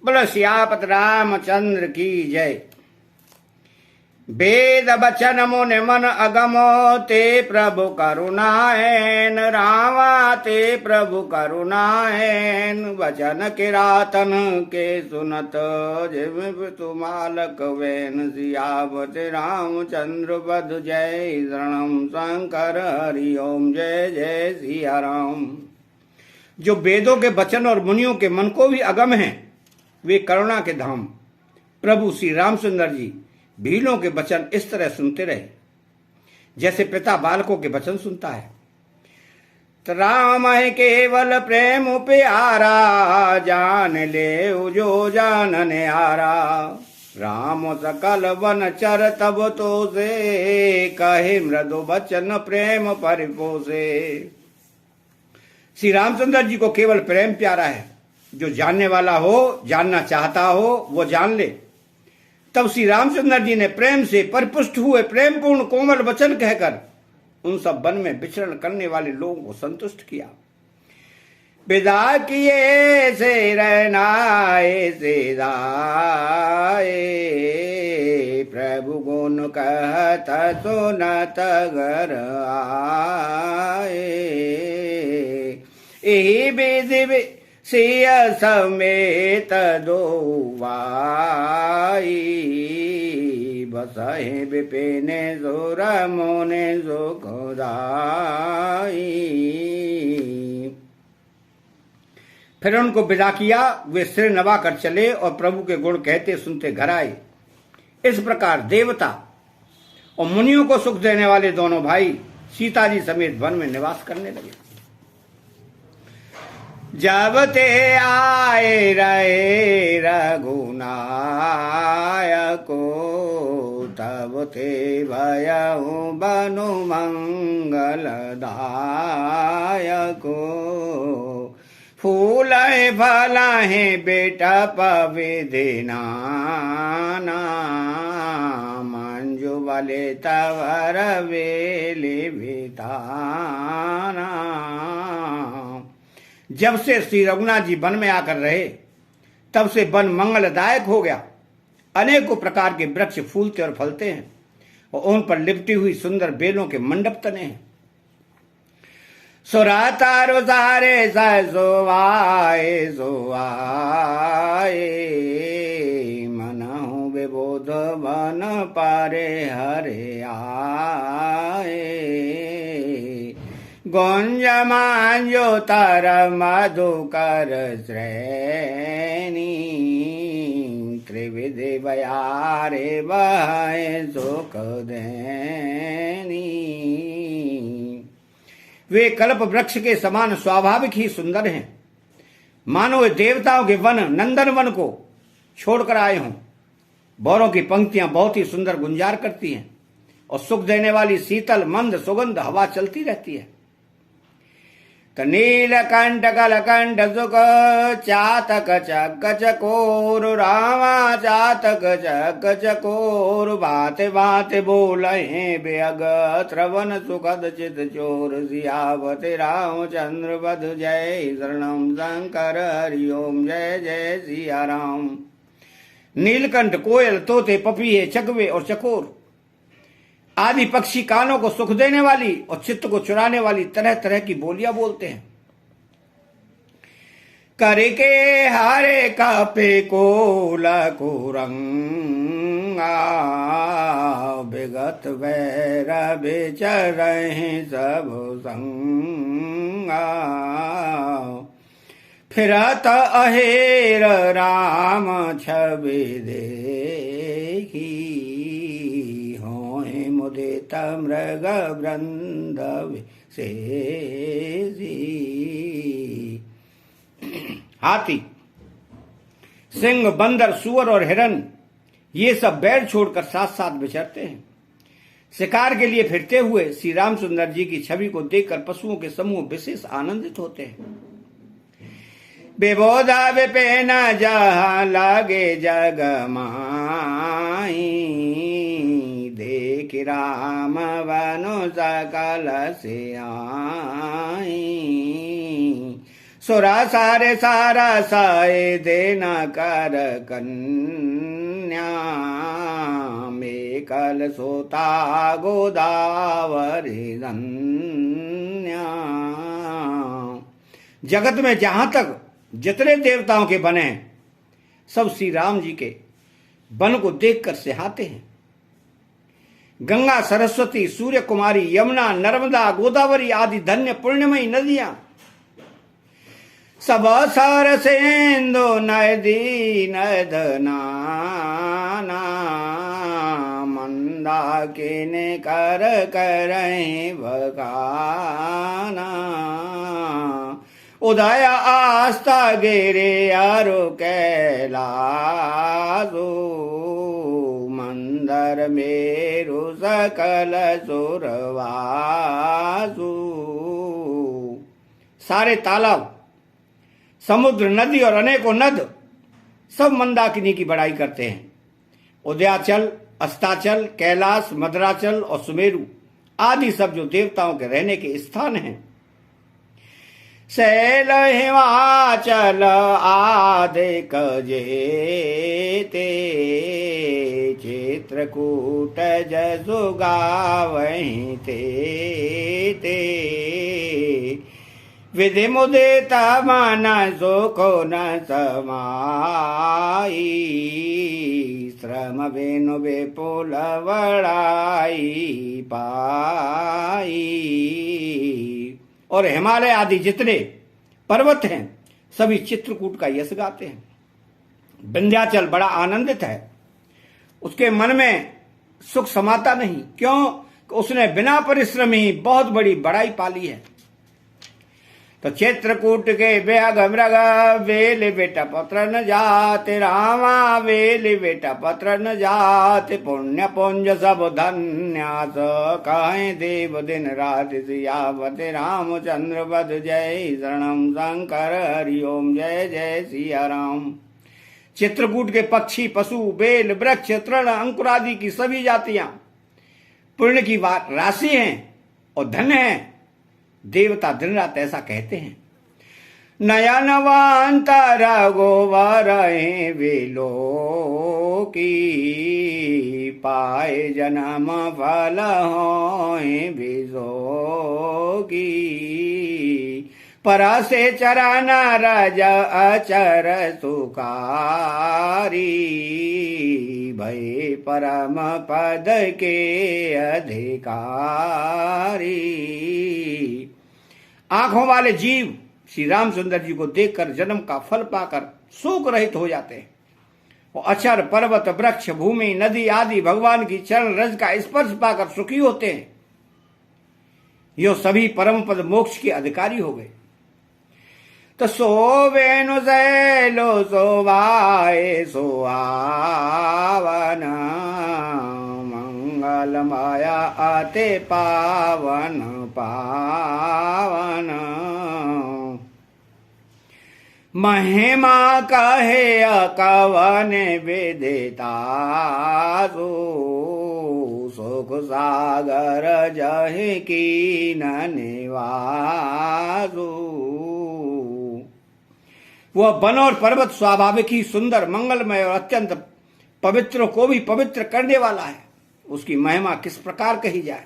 बोलो सियापत रामचंद्र की जय। वेद बचन मुनि मन अगमो ते प्रभु करुणाएन रामा ते प्रभु करुणाएन वचन किरातन के सुनत जिम तुमालक वैन सियावत रामचंद्र बध जय शरणम शंकर हरि ओम जय जय सिया राम। जो वेदों के वचन और मुनियों के मन को भी अगम हैं, वे करुणा के धाम प्रभु श्री रामचंद्र जी भीलों के वचन इस तरह सुनते रहे जैसे पिता बालकों के वचन सुनता है। तो राम है केवल प्रेम प्यारा, जान ले जो जानने आरा। राम सकल वन चर तब तो से, कहे मृदु वचन प्रेम परिपोसे। श्री रामचंद्र जी को केवल प्रेम प्यारा है। जो जानने वाला हो, जानना चाहता हो, वो जान ले। तब श्री रामचंद्र जी ने प्रेम से परिपुष्ट हुए प्रेमपूर्ण कोमल वचन कहकर उन सब वन में विचरण करने वाले लोगों को संतुष्ट किया। विदा किए से रहना से दाए, प्रभु गुण कहत सुनत घर आए। यही विधि सिय समेत दो वाई, बसहे विपिने जोर मोने जोखदाई। फिर उनको विदा किया। वे सिर नवा कर चले और प्रभु के गुण कहते सुनते घर आए। इस प्रकार देवता और मुनियों को सुख देने वाले दोनों भाई सीता जी समेत वन में निवास करने लगे। जब ते आए रहे रघुनायको, तब ते भयउ बनु मंगलदायको। फूल फलाहे बेटा पविधि नाना, मंजू बले तवर वेली बिताना। जब से श्री रघुनाथ जी वन में आकर रहे, तब से वन मंगलदायक हो गया। अनेकों प्रकार के वृक्ष फूलते और फलते हैं और उन पर लिपटी हुई सुंदर बेलों के मंडप तने हैं। सुरातारो सारे सोवाए सोवाए, मनहु विबोध वन पारे हरे आए। गुंज मांजो तर मधुकर श्रेणी, त्रिविधि बयारे बहे सुख देनी। वे कल्प वृक्ष के समान स्वाभाविक ही सुंदर हैं, मानो वे देवताओं के वन नंदन वन को छोड़कर आए हों। भौरों की पंक्तियां बहुत ही सुंदर गुंजार करती हैं और सुख देने वाली शीतल मंद सुगंध हवा चलती रहती है। नीलकंठ कलकंठ सुख चातक चक चकोर, रामा चातक चक चकोर। बाते बाते बोले बेअग, श्रवण सुखद चित चोर। सियावते रामचंद्र बध जय शरणम शंकर हरि ओम जय जय सिया राम। नीलकंठ, कोयल, तोते, पपीहे, चकवे और चकोर आदि पक्षी कानों को सुख देने वाली और चित्त को चुराने वाली तरह तरह की बोलियां बोलते हैं। करके हारे कापे कोला कुरंगा, विगत वैर बेचर सब संगा। फिरत अहेर राम छवि देखी, मुदित मृग वृंद से। हाथी, सिंह, बंदर, सुअर और हिरन ये सब बैर छोड़कर साथ साथ विचरते हैं। शिकार के लिए फिरते हुए श्री रामचंद्र जी की छवि को देखकर पशुओं के समूह विशेष आनंदित होते हैं। विबोधा विपेन जहाँ लागे जग माई, देख राम वनु सकल से आई। सुरा सारे सारा साए देना कर कन्या में कल सोता गोदावरी धन्या। जगत में जहां तक जितने देवताओं के बने हैं सब श्री राम जी के बन को देखकर सिहाते हैं। गंगा, सरस्वती, सूर्य कुमारी, यमुना, नर्मदा, गोदावरी आदि धन्य पुण्यमयी नदियां सब सार सेंदो नदी नदना मंदाकिनी कर करें भगाना। उदय आस्था गिरे अरु कैलासो मंदर मेरु सकल सुरवासु। सारे तालाब, समुद्र, नदी और अनेकों नद सब मंदाकिनी की बड़ाई करते हैं। उदयाचल, अस्ताचल, कैलाश, मद्राचल और सुमेरु आदि सब जो देवताओं के रहने के स्थान हैं। शैल हिमाचल आदिक जेते चित्रकूट जसु गावहीं ते विधि मुदित मन सुखो न समाई श्रम वेणु विपुल बड़ाई पाई। और हिमालय आदि जितने पर्वत हैं सभी चित्रकूट का यश गाते हैं। विंध्याचल बड़ा आनंदित है, उसके मन में सुख समाता नहीं, क्यों? उसने बिना परिश्रम ही बहुत बड़ी बड़ाई पाली है। तो चित्रकूट के बेग मृग वेल बेटा पत्र न जाते रामा वेल बेटा पत्र न जाते पुण्य पुंज सब धन्यास कहें देव दिन रात सियावते रामचंद्र बद जय शरणम शंकर हरिओम जय जय सिया राम। चित्रकूट के पक्षी, पशु, बेल, वृक्ष, तृण, अंकुरादि की सभी जातियां पुण्य की राशि हैं और धन्य हैं। देवता दिन रात ऐसा कहते हैं। नयनवंत रघुवर विलो की पाए जन्म फल होए बिजोगी परा से चरण रज अचर सुकारी भय परम पद के अधिकारी। आंखों वाले जीव श्री रामचंद्र जी को देखकर जन्म का फल पाकर शोक रहित हो जाते हैं। वो अचर, पर्वत, वृक्ष, भूमि, नदी आदि भगवान की चरण रज का स्पर्श पाकर सुखी होते हैं। यो सभी परम पद मोक्ष के अधिकारी हो गए। तो सो वेणु सैलो सोवाए सोआवन मंगल माया आते पावन पावन महिमा कहे कवन विदिता सुख सागर जहि कीन निवासु। वह वन और पर्वत स्वाभाविक ही सुंदर, मंगलमय और अत्यंत पवित्र को भी पवित्र करने वाला है। उसकी महिमा किस प्रकार कही जाए।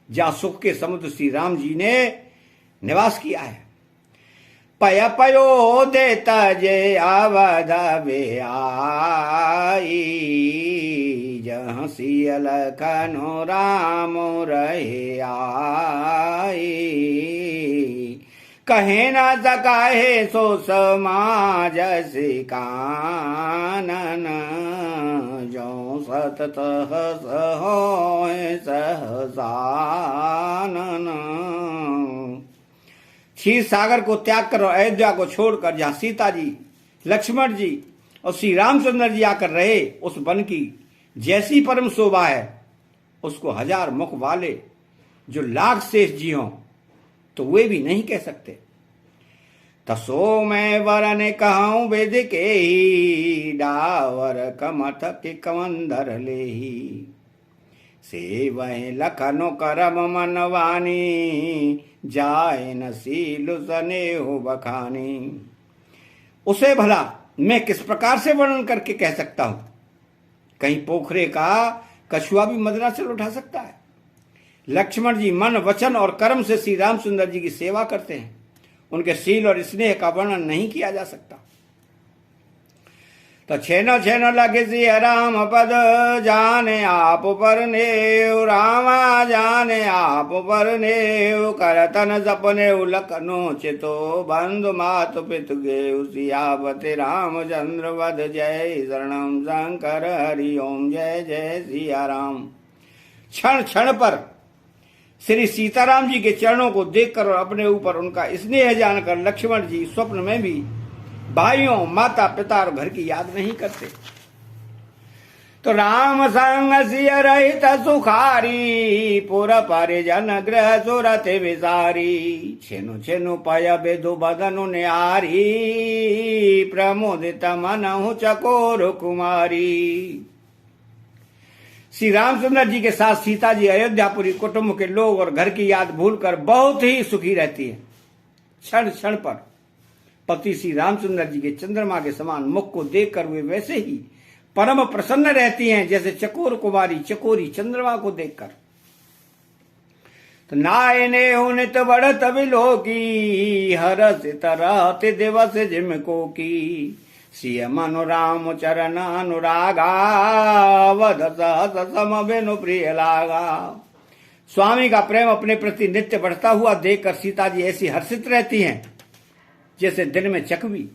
जहाँ सुख के समुद्र श्री राम जी ने निवास किया है। पय पयो देता जे अवध वे आई जहाँ सियल खनो राम रहे आई कहे न सकाहे सो समाज सिकानन जो सतत सहसानन। क्षीर सागर को त्याग कर और अयोध्या को छोड़कर जहाँ सीता जी, लक्ष्मण जी और श्री रामचंद्र जी आकर रहे, उस वन की जैसी परम शोभा है उसको हजार मुख वाले जो लाख शेष जी हों तो वे भी नहीं कह सकते। तसो मैं वरन कहूं वेद के ही डावर कमथ के कमंदर ले ही से वह लखनो करम मनवानी, जाए न सील सनेहु बखानी। उसे भला मैं किस प्रकार से वर्णन करके कह सकता हूं। कहीं पोखरे का कछुआ भी मदरा से उठा सकता है। लक्ष्मण जी मन वचन और कर्म से श्री रामचंद्र जी की सेवा करते हैं। उनके शील और स्नेह का वर्णन नहीं किया जा सकता। तो छेनो छेनो लगे सिय राम पद, जाने आप पर नेव रामा, जाने आप पर नेव करतन सपने लखनो चितो, बंधु मातु पितु गे सियावते रामचंद्र वध, जय शरणम शंकर हरि ओम, जय जय सिया राम। क्षण क्षण पर श्री सीताराम जी के चरणों को देखकर और अपने ऊपर उनका स्नेह जानकर लक्ष्मण जी स्वप्न में भी भाइयों, माता पिता और घर की याद नहीं करते। तो राम संग सिय रहित सुखारी, पुर परिजन गृह सुरत विसारी, छेनु छेनु पय बेदु बदनु न्यारी, प्रमोदित मनहु चकोर कुमारी। श्री रामचंद्र जी के साथ सीता जी अयोध्यापुरी कुटुंब के लोग और घर की याद भूलकर बहुत ही सुखी रहती है। क्षण क्षण पर पति श्री रामचंद्र जी के चंद्रमा के समान मुख को देखकर वे वैसे ही परम प्रसन्न रहती हैं जैसे चकोर कुमारी चकोरी चंद्रमा को देखकर। तो नायने उनित बढ़त विलोकी, हरस तरहत दिवस जिमको की, सिय मनु राम चरण अनुरागा, वध सहस सम बिनु प्रिय लागा। स्वामी का प्रेम अपने प्रति नित्य बढ़ता हुआ देखकर सीता जी ऐसी हर्षित रहती हैं जैसे दिन में चकवी।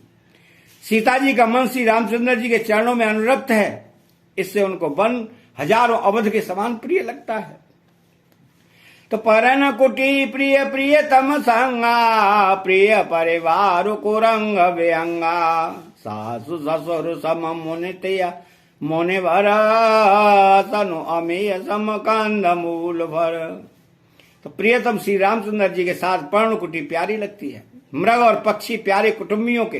सीता जी का मन श्री रामचंद्र जी के चरणों में अनुरक्त है, इससे उनको वन हजारों अवध के समान प्रिय लगता है। तो परन कुटी प्रिय प्रियतम संगा, प्रिय परिवार कुरंग व्यंगा, सासु ससुर सम मुनितया मुनिवर, तनु अमेय सम कंद मूल भर। तो प्रियतम श्री रामचंद्र जी के साथ पर्णकुटी प्यारी लगती है। मृग और पक्षी प्यारे कुटुंबियों के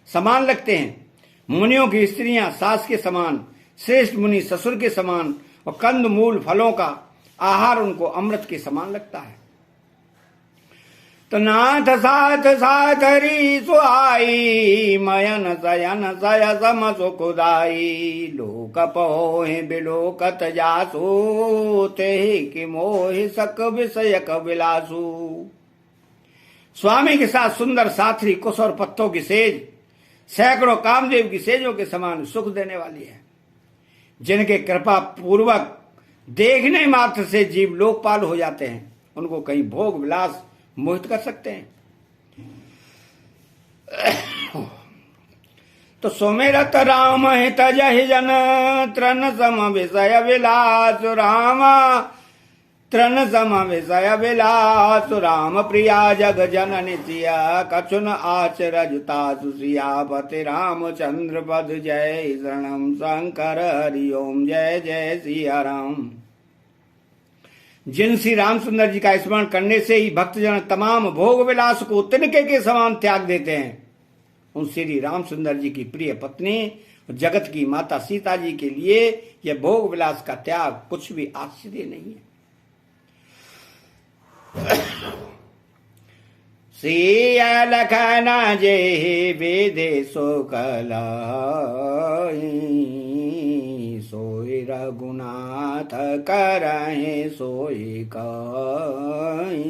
समान लगते हैं। मुनियों की स्त्रियां सास के समान, श्रेष्ठ मुनि ससुर के समान, और कंद मूल फलों का आहार उनको अमृत के समान लगता है। तो नाथ साथ साथ हरि सुहाई, मयन सयन सय सम सुखदाई, लोक पोहि बिलोकत जासु, तेहि कि मोहि सक विषयक विलासु। स्वामी के साथ सुंदर साथी कुश और पत्तों की सेज सैकड़ों कामदेव की सेजों के समान सुख देने वाली है, जिनके कृपा पूर्वक देखने मात्र से जीव लोकपाल हो जाते हैं। उनको कहीं भोग विलास मोहित कर सकते हैं। तो सुमिरत राम हित जहि जन, तृण सम विषय विलास रामा, तृण सम विषय विलास राम प्रिया जग जननि सिया, कछुन आचरजता सुसियापति रामचंद्र पद, जय शरणम शंकर हरि ओम, जय जय सिया राम। जिन श्री रामचंद्र जी का स्मरण करने से ही भक्तजन तमाम भोग विलास को तिनके के समान त्याग देते हैं, उन श्री रामचंद्र जी की प्रिय पत्नी जगत की माता सीता जी के लिए यह भोग विलास का त्याग कुछ भी आश्चर्य नहीं है। सिय लखन जे विदेशो कलाई, सोई रघुनाथ करहि सोई कई,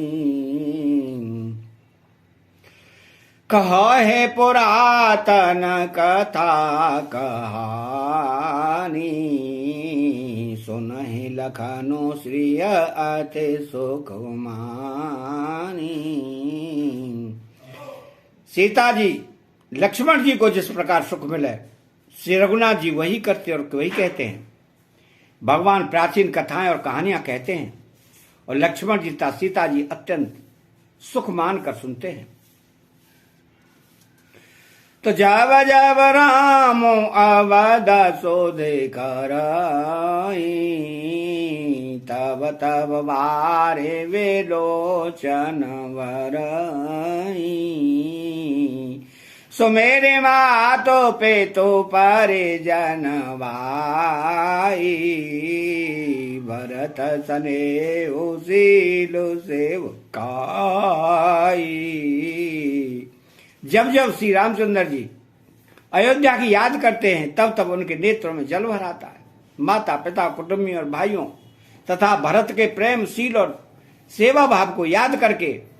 कहे पुरातन कथा कहानी, सुनहि लखनो श्रिय अति सुख मानी। सीता जी लक्ष्मण जी को जिस प्रकार सुख मिले, श्री रघुनाथ जी वही करते और वही कहते हैं। भगवान प्राचीन कथाएं और कहानियां कहते हैं और लक्ष्मण जी तथा सीता जी अत्यंत सुख मानकर सुनते हैं। तो जब जब राम अवध सोधे कराई, तब तब वारे विलोचन वराई, सो मेरे मातो पे तो परिजन भाई, भरत सने उसील सेवकाई। जब जब श्री रामचंद्र जी अयोध्या की याद करते हैं तब तब उनके नेत्रों में जल भर आता है। माता पिता कुटुंबी और भाइयों तथा भरत के प्रेम शील और सेवा भाव को याद करके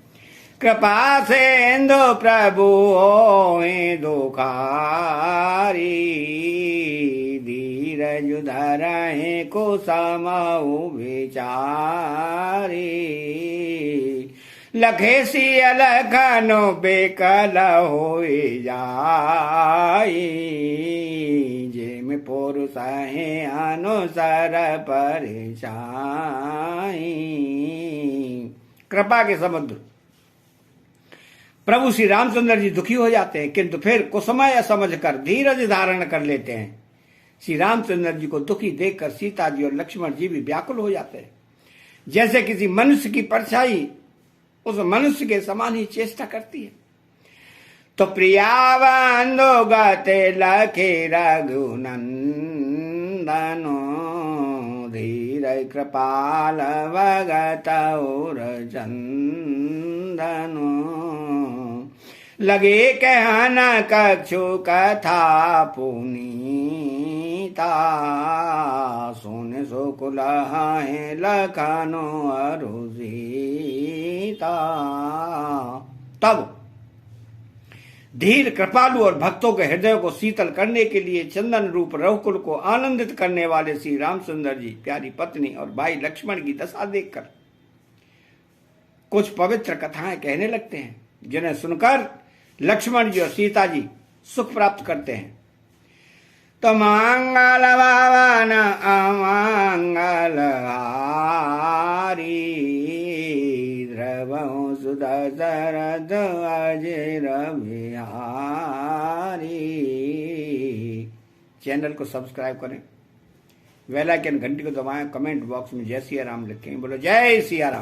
कृपा से इंदु प्रभु होए दुखारी, धीरज धरहि कुसुमउ विचारी। लखेसी अलखनो बेकल होई जाई, जेम पुरुष है अनुसार परिचाई। कृपा के समुद्र प्रभु श्री रामचंद्र जी दुखी हो जाते हैं, किंतु फिर कुसुमय समझकर धीरज धारण कर लेते हैं। श्री रामचंद्र जी को दुखी देखकर सीता जी और लक्ष्मण जी भी व्याकुल हो जाते हैं। जैसे किसी मनुष्य की परछाई उस मनुष्य के समान ही चेष्टा करती है। तो प्रिया बंधु गते लखे रघुनंदनो, धीर कृपाल भगत और चंदनो। लगे कहन कछु कथा पुनीता, सुन सुकुल है लखनो अरु सीता। तब धीर कृपालु और भक्तों के हृदय को शीतल करने के लिए चंदन रूप रघुकुल को आनंदित करने वाले श्री रामचंद्र जी प्यारी पत्नी और भाई लक्ष्मण की दशा देखकर कुछ पवित्र कथाएं कहने लगते हैं, जिन्हें सुनकर लक्ष्मण जी और सीता जी सुख प्राप्त करते हैं। तो मंगल भवन अमंगल हारी, द्रवहु सुदशरथ अजिर बिहारी। चैनल को सब्सक्राइब करें, बेल आइकन घंटी को दबाएं, कमेंट बॉक्स में जय सिया राम लिखें। बोलो जय सिया राम।